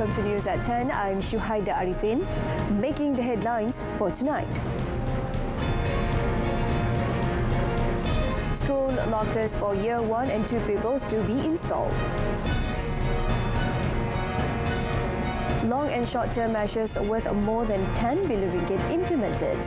welcome to News at 10. I'm Shuhaida Arifin, making the headlines for tonight. School lockers for Year 1 and 2 pupils to be installed. Long and short-term measures worth more than 10 billion ringgit implemented.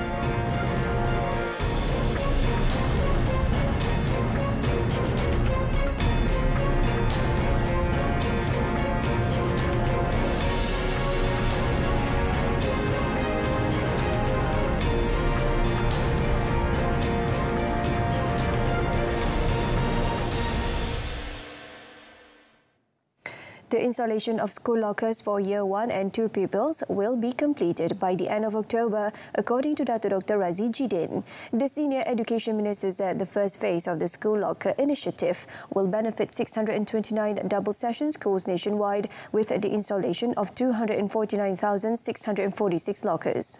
The installation of school lockers for Year 1 and 2 pupils will be completed by the end of October, according to Dr. Razzie Jidin. The Senior Education Minister said the first phase of the school locker initiative will benefit 629 double-session schools nationwide with the installation of 249,646 lockers.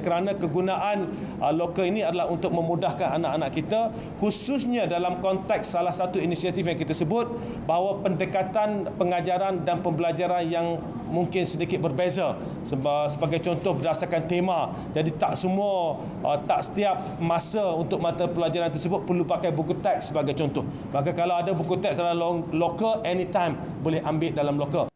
Kerana kegunaan loker ini adalah untuk memudahkan anak-anak kita, khususnya dalam konteks salah satu inisiatif yang kita sebut bahawa pendekatan pengajaran dan pembelajaran yang mungkin sedikit berbeza. Sebagai contoh berdasarkan tema. Jadi tak setiap masa untuk mata pelajaran tersebut perlu pakai buku teks sebagai contoh. Maka kalau ada buku teks dalam loker, anytime boleh ambil dalam loker.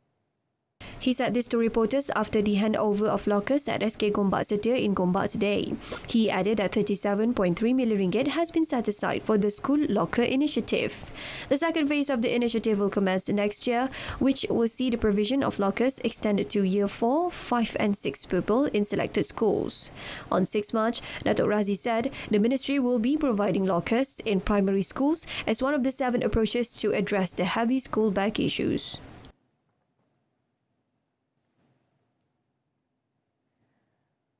He said this to reporters after the handover of lockers at SK Gombak Setia in Gombak today. He added that 37.3 million ringgit has been set aside for the school locker initiative. The second phase of the initiative will commence next year, which will see the provision of lockers extended to Year 4, 5 and 6 pupil in selected schools. On 6 March, Dr. Razzie said the ministry will be providing lockers in primary schools as one of the 7 approaches to address the heavy school bag issues.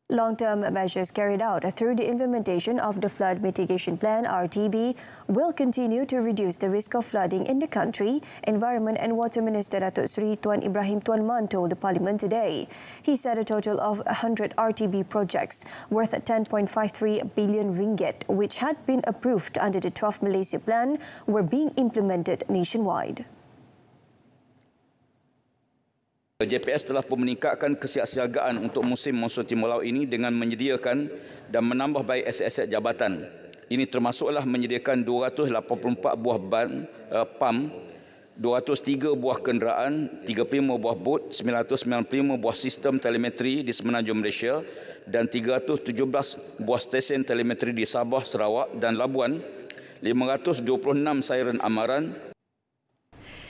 Long-term measures carried out through the implementation of the Flood Mitigation Plan (RTB) will continue to reduce the risk of flooding in the country, Environment and Water Minister Datuk Seri Tuan Ibrahim Tuan Man told the Parliament today. He said a total of 100 RTB projects worth 10.53 billion ringgit, which had been approved under the 12th Malaysia Plan, were being implemented nationwide. JPS telah pun meningkatkan kesiapsiagaan untuk musim monsun timur laut ini dengan menyediakan dan menambah baik aset-aset jabatan. Ini termasuklah menyediakan 284 buah pam, 203 buah kenderaan, 35 buah bot, 995 buah sistem telemetri di semenanjung Malaysia dan 317 buah stesen telemetri di Sabah, Sarawak dan Labuan, 526 siren amaran.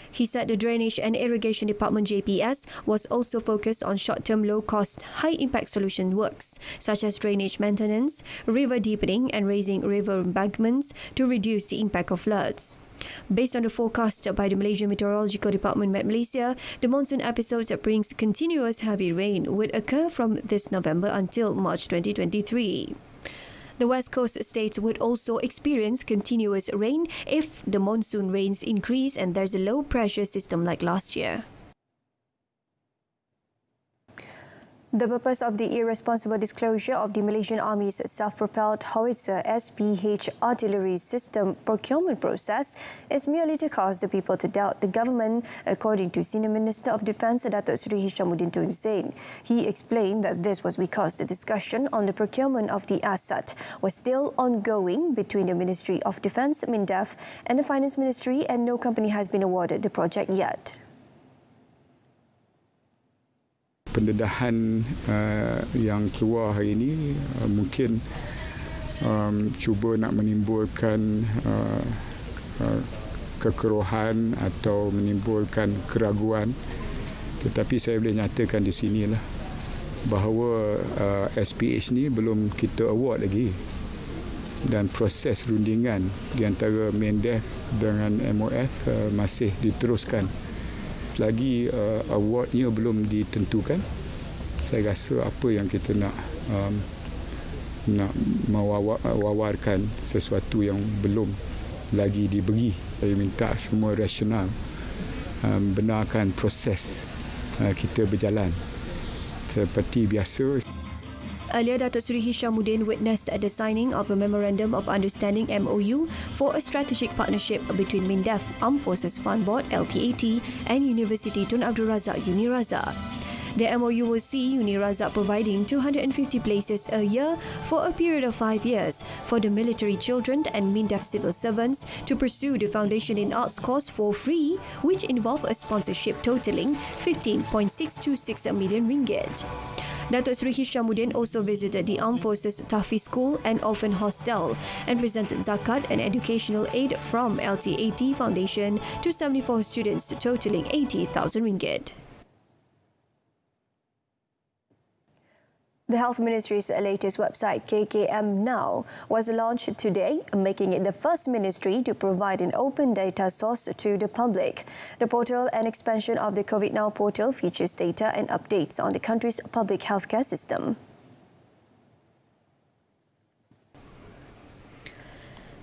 He said the Drainage and Irrigation Department JPS was also focused on short-term low-cost, high-impact solution works, such as drainage maintenance, river deepening and raising river embankments to reduce the impact of floods. Based on the forecast by the Malaysian Meteorological Department Met Malaysia, the monsoon episodes that brings continuous heavy rain would occur from this November until March 2023. The West Coast states would also experience continuous rain if the monsoon rains increase and there's a low pressure system like last year. The purpose of the irresponsible disclosure of the Malaysian Army's self-propelled howitzer SPH artillery system procurement process is merely to cause the people to doubt the government, according to Senior Minister of Defence Datuk Seri Hishamuddin Tun Hussein. He explained that this was because the discussion on the procurement of the asset was still ongoing between the Ministry of Defence, MINDEF, and the Finance Ministry, and no company has been awarded the project yet. Pendedahan yang keluar hari ini mungkin cuba nak menimbulkan kekerohan atau menimbulkan keraguan, tetapi saya boleh nyatakan di sinilah bahawa SPH ni belum kita award lagi dan proses rundingan di antara MINDEF dengan MOF masih diteruskan. Lagi awardnya belum ditentukan. Saya rasa apa yang kita nak mewawarkan sesuatu yang belum lagi diberi. Saya minta semua rasional benarkan proses kita berjalan seperti biasa. Earlier, Datuk Seri Hishamuddin witnessed the signing of a Memorandum of Understanding MOU for a strategic partnership between MINDEF, Armed Forces Fund Board LTAT and University Tun Abdul Razak UniRazak. The MOU will see UniRazak providing 250 places a year for a period of 5 years for the military children and MINDEF civil servants to pursue the Foundation in Arts course for free, which involve a sponsorship totaling 15.626 million ringgit. Datuk Seri Hishamuddin also visited the Armed Forces Tahfiz School and Orphan Hostel and presented zakat and educational aid from LTAT Foundation to 74 students totaling 80,000 ringgit. The Health Ministry's latest website, KKM Now, was launched today, making it the first ministry to provide an open data source to the public. The portal and expansion of the COVID Now portal features data and updates on the country's public healthcare system.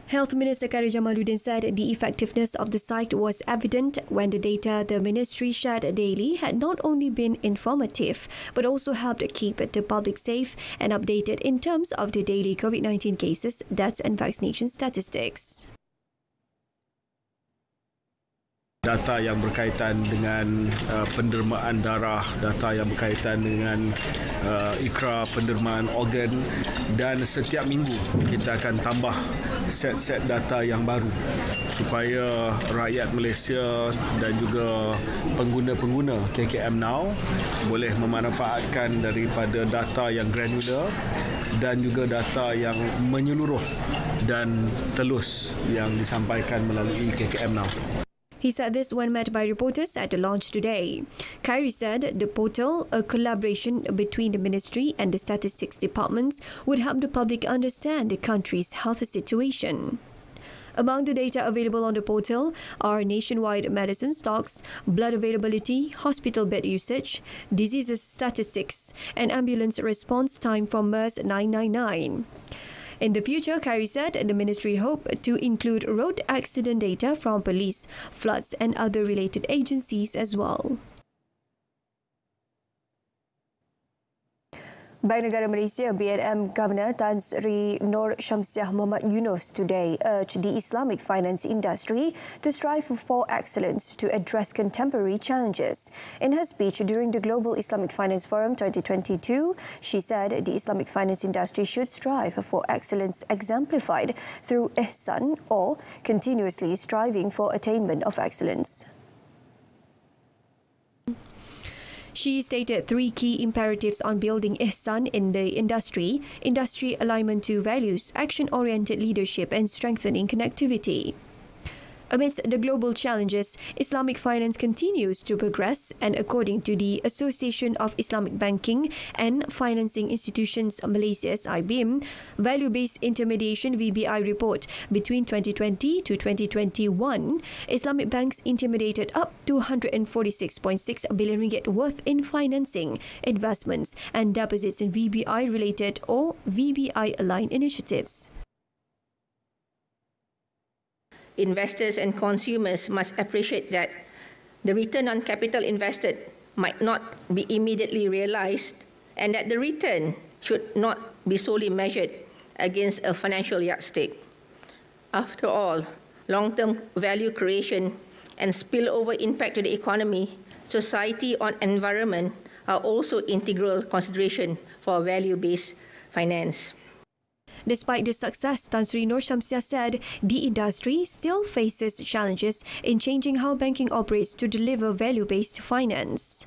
Health Minister Khairy Jamaluddin said the effectiveness of the site was evident when the data the ministry shared daily had not only been informative but also helped keep the public safe and updated in terms of the daily COVID-19 cases, deaths and vaccination statistics. Data yang berkaitan dengan pendermaan darah, data yang berkaitan dengan ikrar pendermaan organ, dan setiap minggu kita akan tambah set-set data yang baru supaya rakyat Malaysia dan juga pengguna-pengguna KKM Now boleh memanfaatkan daripada data yang granular dan juga data yang menyeluruh dan telus yang disampaikan melalui KKM Now. He said this when met by reporters at the launch today. Khairy said the portal, a collaboration between the ministry and the statistics departments, would help the public understand the country's health situation. Among the data available on the portal are nationwide medicine stocks, blood availability, hospital bed usage, diseases statistics, and ambulance response time from MERS 999. In the future, Khairy said the ministry hoped to include road accident data from police, floods and other related agencies as well. Bank Negara Malaysia BNM Governor Tan Sri Nur Shamsiah Muhammad Yunos today urged the Islamic finance industry to strive for excellence to address contemporary challenges. In her speech during the Global Islamic Finance Forum 2022, she said the Islamic finance industry should strive for excellence exemplified through ihsan, or continuously striving for attainment of excellence. She stated 3 key imperatives on building ihsan in the industry alignment to values, action-oriented leadership and strengthening connectivity. Amidst the global challenges, Islamic finance continues to progress, and according to the Association of Islamic Banking and Financing Institutions Malaysia (IBIM), Value-Based Intermediation (VBI) report between 2020 to 2021, Islamic banks intermediated up to 146.6 billion ringgit worth in financing, investments and deposits in VBI-related or VBI-aligned initiatives. Investors and consumers must appreciate that the return on capital invested might not be immediately realized, and that the return should not be solely measured against a financial yardstick. After all, long-term value creation and spillover impact to the economy, society, and environment are also integral consideration for value-based finance. Despite this success, Tan Sri Nur Shamsiah said the industry still faces challenges in changing how banking operates to deliver value-based finance.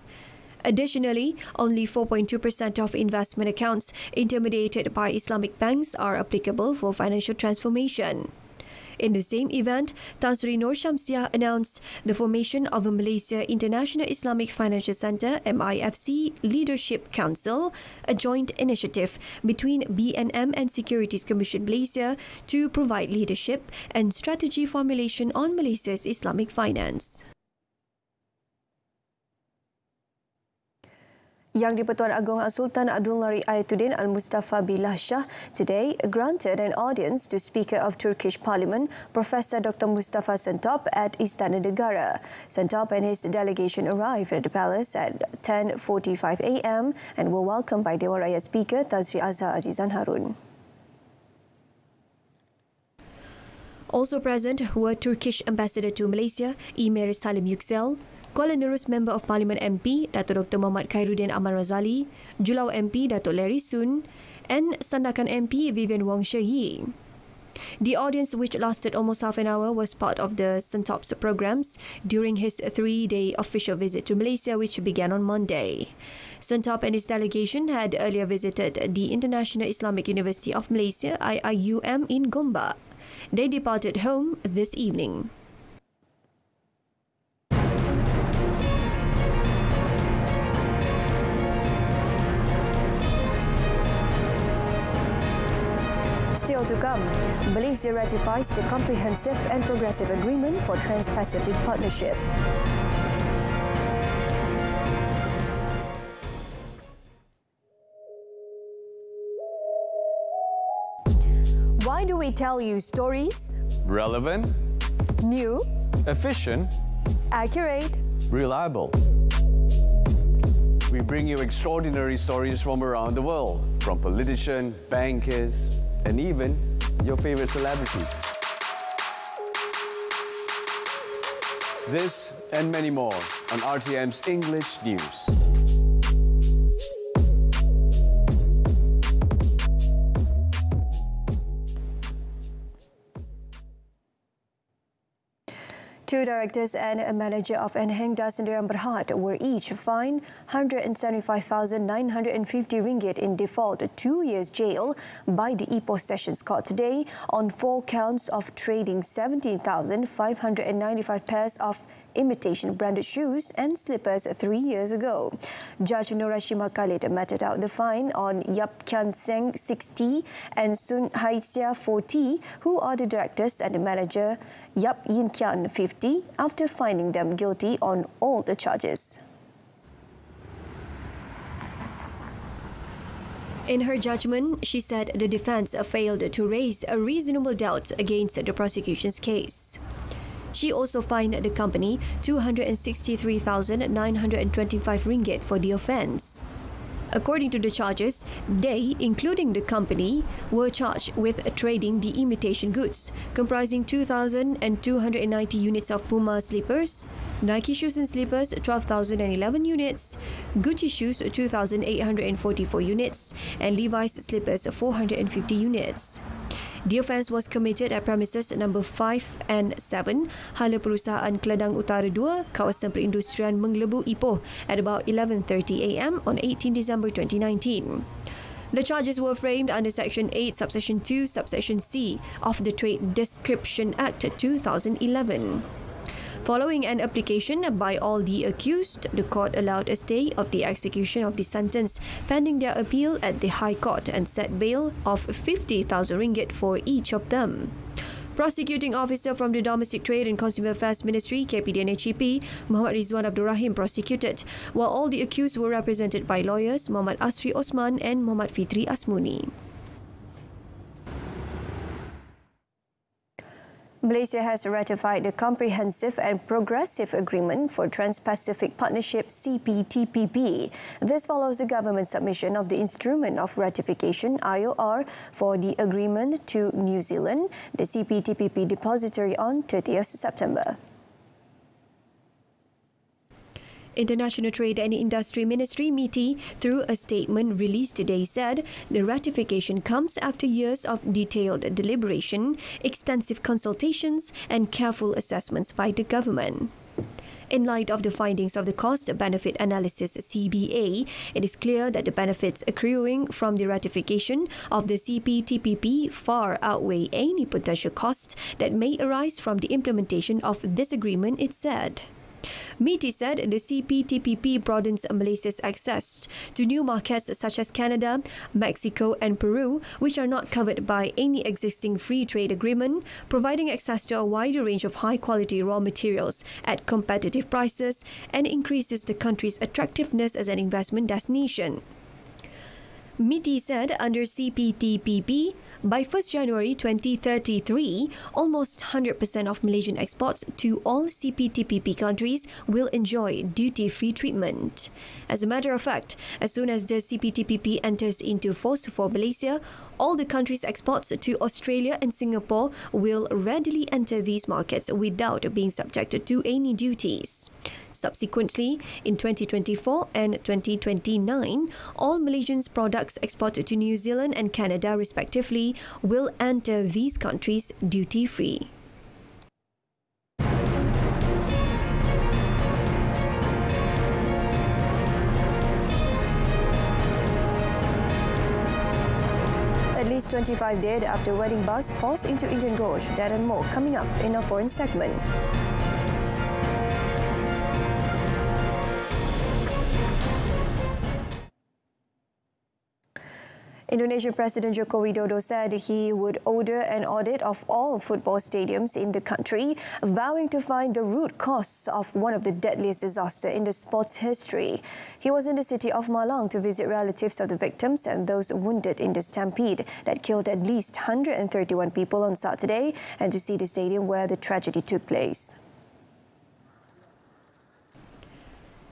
Additionally, only 4.2% of investment accounts intermediated by Islamic banks are applicable for financial transformation. In the same event, Tan Sri Nur Shamsiah announced the formation of a Malaysia International Islamic Financial Centre (MIFC) Leadership Council, a joint initiative between BNM and Securities Commission Malaysia to provide leadership and strategy formulation on Malaysia's Islamic finance. Yang di-Pertuan Agong Sultan Abdul Nari Ayatuddin Al-Mustafa Billah Shah today granted an audience to Speaker of Turkish Parliament, Professor Dr. Mustafa Sentop at Istana Negara. Sentop and his delegation arrived at the palace at 10:45 a.m. and were welcomed by Dewan Rakyat Speaker Tan Sri Azhar Azizan Harun. Also present were Turkish Ambassador to Malaysia, Emir Salim Yüksel, Kuala Nerus Member of Parliament MP, Dato' Dr. Muhammad Khairuddin Amal Razali, Julau MP, Dato' Larry Soon, and Sandakan MP, Vivian Wong Sheyi. The audience, which lasted almost half an hour, was part of the Sentop's programs during his 3-day official visit to Malaysia, which began on Monday. Sentop and his delegation had earlier visited the International Islamic University of Malaysia, IIUM, in Gombak. They departed home this evening. Still to come, Malaysia ratifies the Comprehensive and Progressive Agreement for Trans-Pacific Partnership. Why do we tell you stories? Relevant, New, efficient, accurate. reliable. We bring you extraordinary stories from around the world, from politicians, bankers, and even your favorite celebrities. This and many more on RTM's English News. Two directors and a manager of Enhengda Sendirian Berhad were each fined RM175,950 in default 2 years jail by the Ipoh Sessions Court today on 4 counts of trading 17,595 pairs of imitation branded shoes and slippers 3 years ago. Judge Nurashima Khalid meted out the fine on Yap Kian Seng 60 and Sun Haitia 40, who are the directors, and the manager Yap Yin Kian 50, after finding them guilty on all the charges. In her judgment, she said the defence failed to raise a reasonable doubt against the prosecution's case. She also fined the company RM263,925 for the offence. According to the charges, they, including the company, were charged with trading the imitation goods, comprising 2,290 units of Puma slippers, Nike shoes and slippers 12,011 units, Gucci shoes 2,844 units, and Levi's slippers 450 units. The offence was committed at premises number 5 and 7, Hala Perusahaan Keladang Utara 2, kawasan perindustrian Menglebu, Ipoh, at about 11:30 a.m. on 18 December 2019. The charges were framed under Section 8, Subsection 2, Subsection C of the Trade Description Act 2011. Following an application by all the accused, the court allowed a stay of the execution of the sentence pending their appeal at the High Court and set bail of RM50,000 for each of them. Prosecuting officer from the Domestic Trade and Consumer Affairs Ministry, KPDNHEP, Muhammad Rizwan Abdul Rahim prosecuted, while all the accused were represented by lawyers Muhammad Asri Osman and Muhammad Fitri Asmuni. Malaysia has ratified the Comprehensive and Progressive Agreement for Trans-Pacific Partnership (CPTPP). This follows the government's submission of the Instrument of Ratification (IOR) for the agreement to New Zealand, the CPTPP depository, on 30th September. International Trade and Industry Ministry (MITI), through a statement released today, said the ratification comes after years of detailed deliberation, extensive consultations and careful assessments by the government. In light of the findings of the Cost-Benefit Analysis (CBA), it is clear that the benefits accruing from the ratification of the CPTPP far outweigh any potential costs that may arise from the implementation of this agreement, it said. MITI said the CPTPP broadens Malaysia's access to new markets such as Canada, Mexico and Peru, which are not covered by any existing free trade agreement, providing access to a wider range of high-quality raw materials at competitive prices and increases the country's attractiveness as an investment destination. MITI said under CPTPP, by 1st January 2033, almost 100% of Malaysian exports to all CPTPP countries will enjoy duty-free treatment. As a matter of fact, as soon as the CPTPP enters into force for Malaysia, all the country's exports to Australia and Singapore will readily enter these markets without being subjected to any duties. Subsequently, in 2024 and 2029, all Malaysians' products exported to New Zealand and Canada respectively will enter these countries duty-free. At least 25 dead after wedding bus falls into Indian Gorge. That and more coming up in our foreign segment. Indonesian President Joko Widodo said he would order an audit of all football stadiums in the country, vowing to find the root cause of one of the deadliest disasters in the sport's history. He was in the city of Malang to visit relatives of the victims and those wounded in the stampede that killed at least 131 people on Saturday, and to see the stadium where the tragedy took place.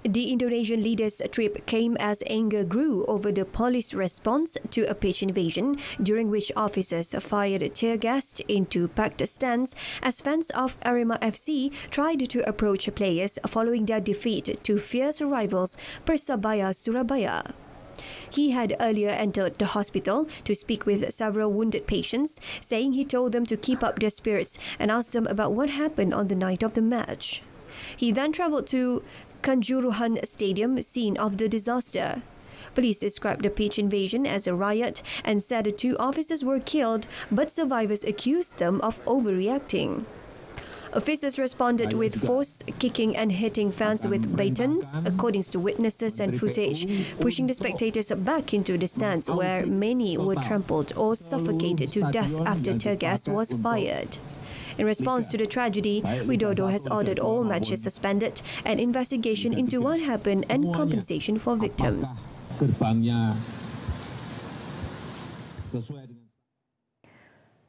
The Indonesian leader's trip came as anger grew over the police response to a pitch invasion, during which officers fired tear gas into packed stands as fans of Terima FC tried to approach players following their defeat to fierce rivals Persebaya Surabaya. He had earlier entered the hospital to speak with several wounded patients, saying he told them to keep up their spirits and asked them about what happened on the night of the match. He then travelled to Kanjuruhan Stadium, scene of the disaster. Police described the pitch invasion as a riot and said 2 officers were killed, but survivors accused them of overreacting. Officers responded with force, kicking and hitting fans with batons, according to witnesses and footage, pushing the spectators back into the stands where many were trampled or suffocated to death after tear gas was fired. In response to the tragedy, Widodo has ordered all matches suspended, an investigation into what happened and compensation for victims.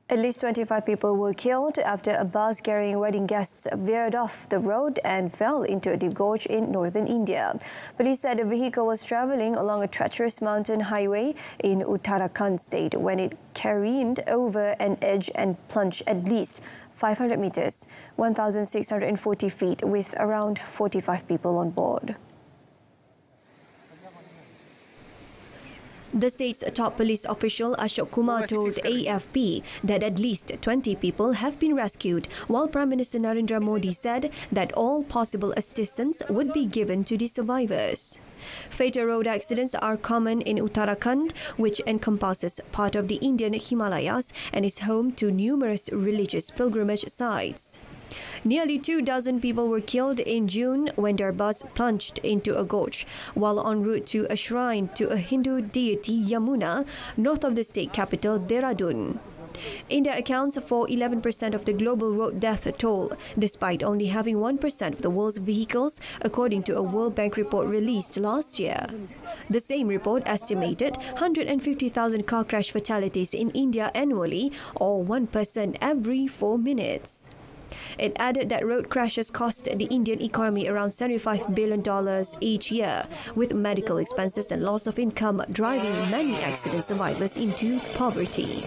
At least 25 people were killed after a bus carrying wedding guests veered off the road and fell into a deep gorge in northern India. Police said the vehicle was travelling along a treacherous mountain highway in Uttarakhand state when it careened over an edge and plunged at least 500 meters, 1,640 feet, with around 45 people on board. The state's top police official Ashok Kumar told AFP that at least 20 people have been rescued, while Prime Minister Narendra Modi said that all possible assistance would be given to the survivors. Fatal road accidents are common in Uttarakhand, which encompasses part of the Indian Himalayas and is home to numerous religious pilgrimage sites. Nearly 24 people were killed in June when their bus plunged into a gorge while en route to a shrine to a Hindu deity Yamuna, north of the state capital Dehradun. India accounts for 11% of the global road death toll, despite only having 1% of the world's vehicles, according to a World Bank report released last year. The same report estimated 150,000 car crash fatalities in India annually, or 1 person every 4 minutes. It added that road crashes cost the Indian economy around $75 billion each year, with medical expenses and loss of income driving many accident survivors into poverty.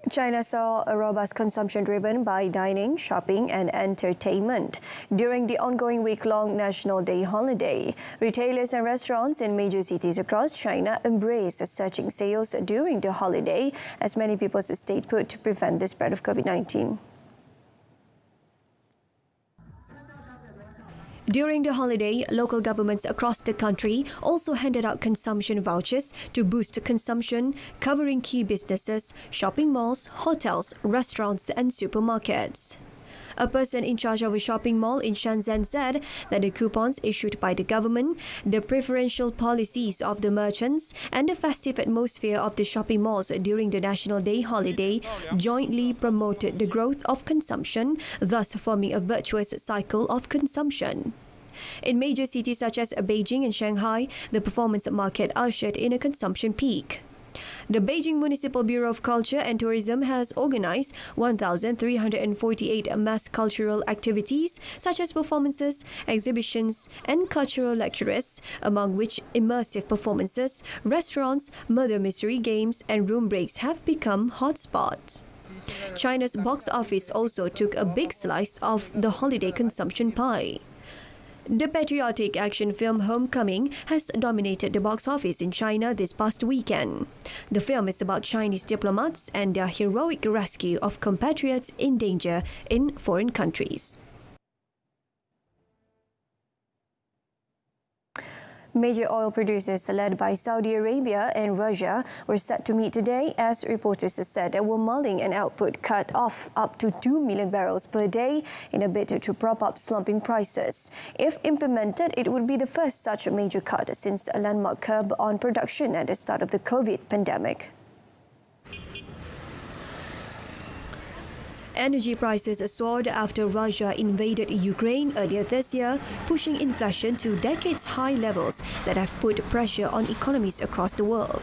China saw a robust consumption driven by dining, shopping and entertainment. During the ongoing week-long National Day holiday, retailers and restaurants in major cities across China embraced surging sales during the holiday as many people stayed put to prevent the spread of COVID-19. During the holiday, local governments across the country also handed out consumption vouchers to boost consumption, covering key businesses, shopping malls, hotels, restaurants and supermarkets. A person in charge of a shopping mall in Shenzhen said that the coupons issued by the government, the preferential policies of the merchants, and the festive atmosphere of the shopping malls during the National Day holiday jointly promoted the growth of consumption, thus forming a virtuous cycle of consumption. In major cities such as Beijing and Shanghai, the performance market ushered in a consumption peak. The Beijing Municipal Bureau of Culture and Tourism has organized 1,348 mass cultural activities such as performances, exhibitions and cultural lectures, among which immersive performances, restaurants, murder mystery games and room breaks have become hotspots. China's box office also took a big slice of the holiday consumption pie. The patriotic action film Homecoming has dominated the box office in China this past weekend. The film is about Chinese diplomats and their heroic rescue of compatriots in danger in foreign countries. Major oil producers led by Saudi Arabia and Russia were set to meet today as reporters said they were mulling an output cut off up to 2 million barrels per day in a bid to prop up slumping prices. If implemented, it would be the first such major cut since a landmark curb on production at the start of the COVID pandemic. Energy prices soared after Russia invaded Ukraine earlier this year, pushing inflation to decades-high levels that have put pressure on economies across the world.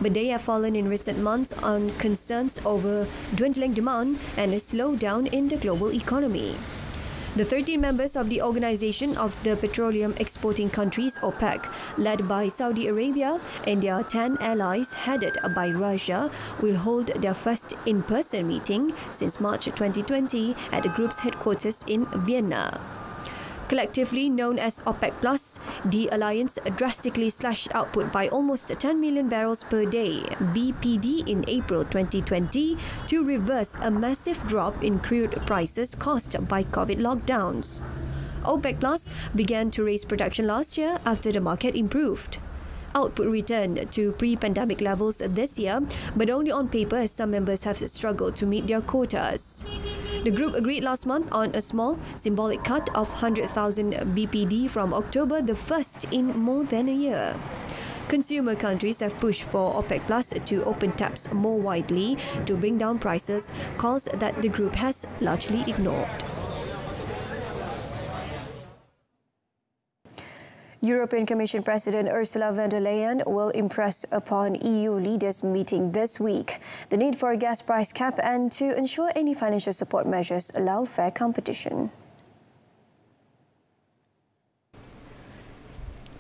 But they have fallen in recent months on concerns over dwindling demand and a slowdown in the global economy. The 13 members of the Organization of the Petroleum Exporting Countries, OPEC, led by Saudi Arabia and their 10 allies headed by Russia, will hold their first in-person meeting since March 2020 at the group's headquarters in Vienna. Collectively known as OPEC+, the alliance drastically slashed output by almost 10 million barrels per day (BPD) in April 2020 to reverse a massive drop in crude prices caused by COVID lockdowns. OPEC+ began to raise production last year after the market improved. Output returned to pre-pandemic levels this year, but only on paper as some members have struggled to meet their quotas. The group agreed last month on a small, symbolic cut of 100,000 BPD from October, the first in more than a year. Consumer countries have pushed for OPEC+ to open taps more widely to bring down prices, calls that the group has largely ignored. European Commission President Ursula von der Leyen will impress upon EU leaders meeting this week the need for a gas price cap and to ensure any financial support measures allow fair competition.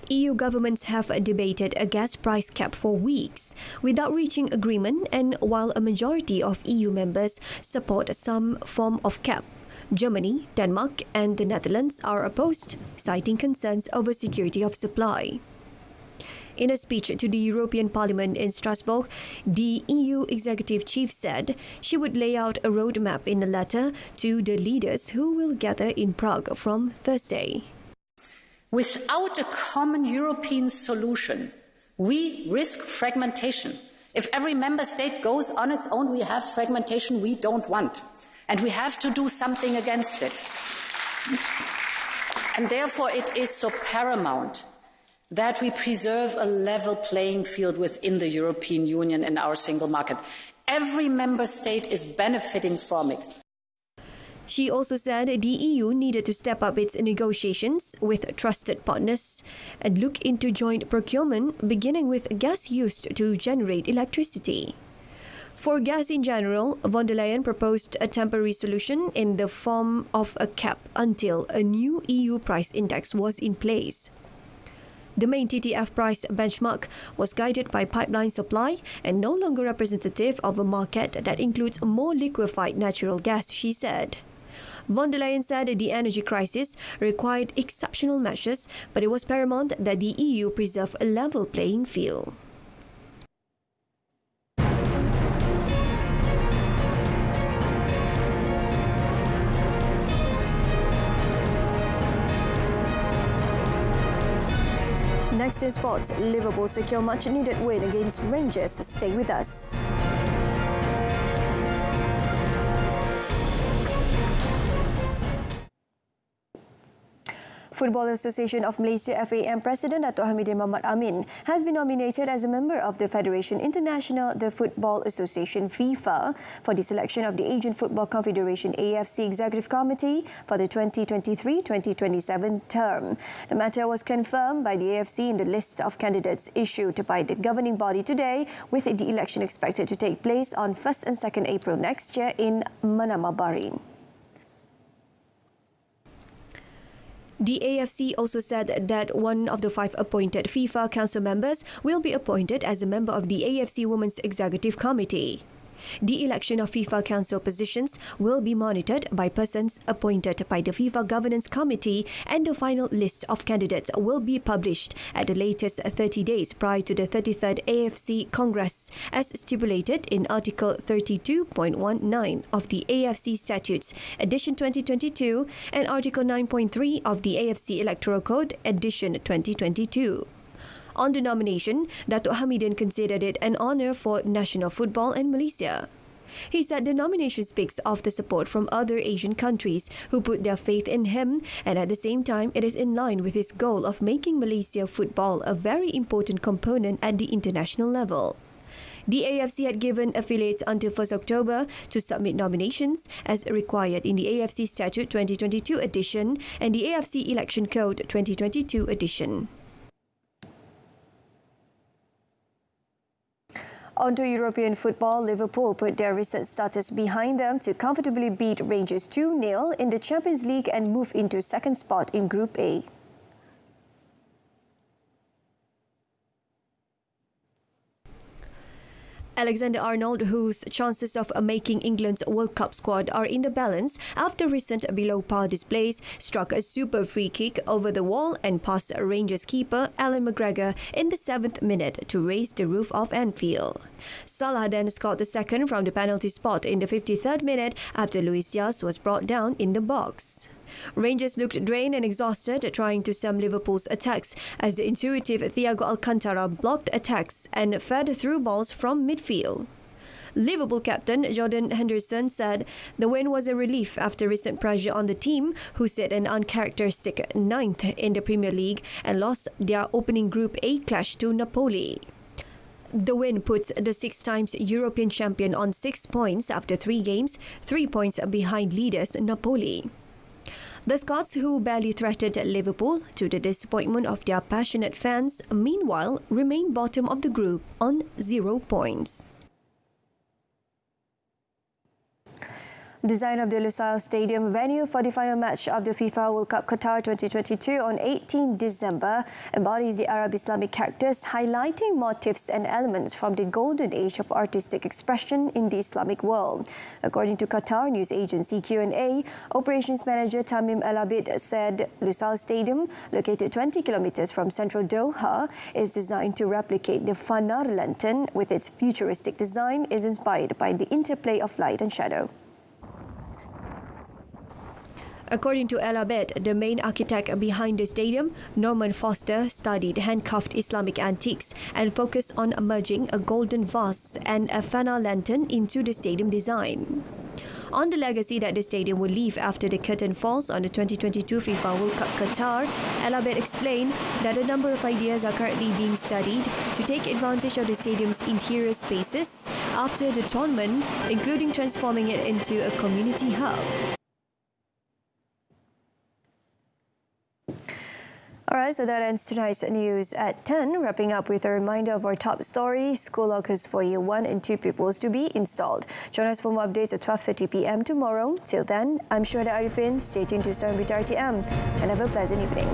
EU governments have debated a gas price cap for weeks without reaching agreement, and while a majority of EU members support some form of cap, Germany, Denmark and the Netherlands are opposed, citing concerns over security of supply. In a speech to the European Parliament in Strasbourg, the EU executive chief said she would lay out a roadmap in a letter to the leaders who will gather in Prague from Thursday. Without a common European solution, we risk fragmentation. If every member state goes on its own, we have fragmentation we don't want. And we have to do something against it. And therefore it is so paramount that we preserve a level playing field within the European Union and our single market. Every member state is benefiting from it. She also said the EU needed to step up its negotiations with trusted partners and look into joint procurement, beginning with gas used to generate electricity. For gas in general, von der Leyen proposed a temporary solution in the form of a cap until a new EU price index was in place. The main TTF price benchmark was guided by pipeline supply and no longer representative of a market that includes more liquefied natural gas, she said. Von der Leyen said the energy crisis required exceptional measures, but it was paramount that the EU preserve a level playing field. Next in sports, Liverpool secure much-needed win against Rangers. Stay with us. Football Association of Malaysia FAM President Datuk Hamidin Mohamad Amin has been nominated as a member of the Federation International the Football Association FIFA for the selection of the Asian Football Confederation AFC Executive Committee for the 2023-2027 term. The matter was confirmed by the AFC in the list of candidates issued by the governing body today, with the election expected to take place on 1st and 2nd April next year in Manama, Bahrain. The AFC also said that one of the 5 appointed FIFA Council members will be appointed as a member of the AFC Women's Executive Committee. The election of FIFA Council positions will be monitored by persons appointed by the FIFA Governance Committee, and the final list of candidates will be published at the latest 30 days prior to the 33rd AFC Congress, as stipulated in Article 32.19 of the AFC Statutes, Edition 2022, and Article 9.3 of the AFC Electoral Code, Edition 2022. On the nomination, Datuk Hamidin considered it an honour for national football in Malaysia. He said the nomination speaks of the support from other Asian countries who put their faith in him, and at the same time it is in line with his goal of making Malaysia football a very important component at the international level. The AFC had given affiliates until 1st October to submit nominations as required in the AFC Statute 2022 edition and the AFC Election Code 2022 edition. On to European football, Liverpool put their recent status behind them to comfortably beat Rangers 2-0 in the Champions League and move into second spot in Group A. Alexander-Arnold, whose chances of making England's World Cup squad are in the balance after recent below-par displays, struck a super free kick over the wall and past Rangers keeper Alan McGregor in the 7th minute to raise the roof of Anfield. Salah then scored the second from the penalty spot in the 53rd minute after Luis Diaz was brought down in the box. Rangers looked drained and exhausted trying to stem Liverpool's attacks as the intuitive Thiago Alcantara blocked attacks and fed through balls from midfield. Liverpool captain Jordan Henderson said the win was a relief after recent pressure on the team, who set an uncharacteristic 9th in the Premier League and lost their opening Group A clash to Napoli. The win puts the 6 times European champion on 6 points after 3 games, 3 points behind leaders Napoli. The Scots, who barely threatened Liverpool to the disappointment of their passionate fans, meanwhile remain bottom of the group on 0 points. Design of the Lusail Stadium venue for the final match of the FIFA World Cup Qatar 2022 on 18 December embodies the Arab Islamic characters, highlighting motifs and elements from the golden age of artistic expression in the Islamic world. According to Qatar news agency Q&A, Operations Manager Tamim El-Abid said Lusail Stadium, located 20 kilometers from central Doha, is designed to replicate the Fanar lantern. With its futuristic design, is inspired by the interplay of light and shadow. According to El-Abed, the main architect behind the stadium, Norman Foster, studied handcuffed Islamic antiques and focused on merging a golden vase and a Fanar lantern into the stadium design. On the legacy that the stadium will leave after the curtain falls on the 2022 FIFA World Cup Qatar, El-Abed explained that a number of ideas are currently being studied to take advantage of the stadium's interior spaces after the tournament, including transforming it into a community hub. Alright, so that ends tonight's news at 10. Wrapping up with a reminder of our top story: school lockers for Year 1 and 2 pupils to be installed. Join us for more updates at 12:30 p.m. tomorrow. Till then, I'm Syuhada Arifin. Stay tuned to Berita RTM and have a pleasant evening.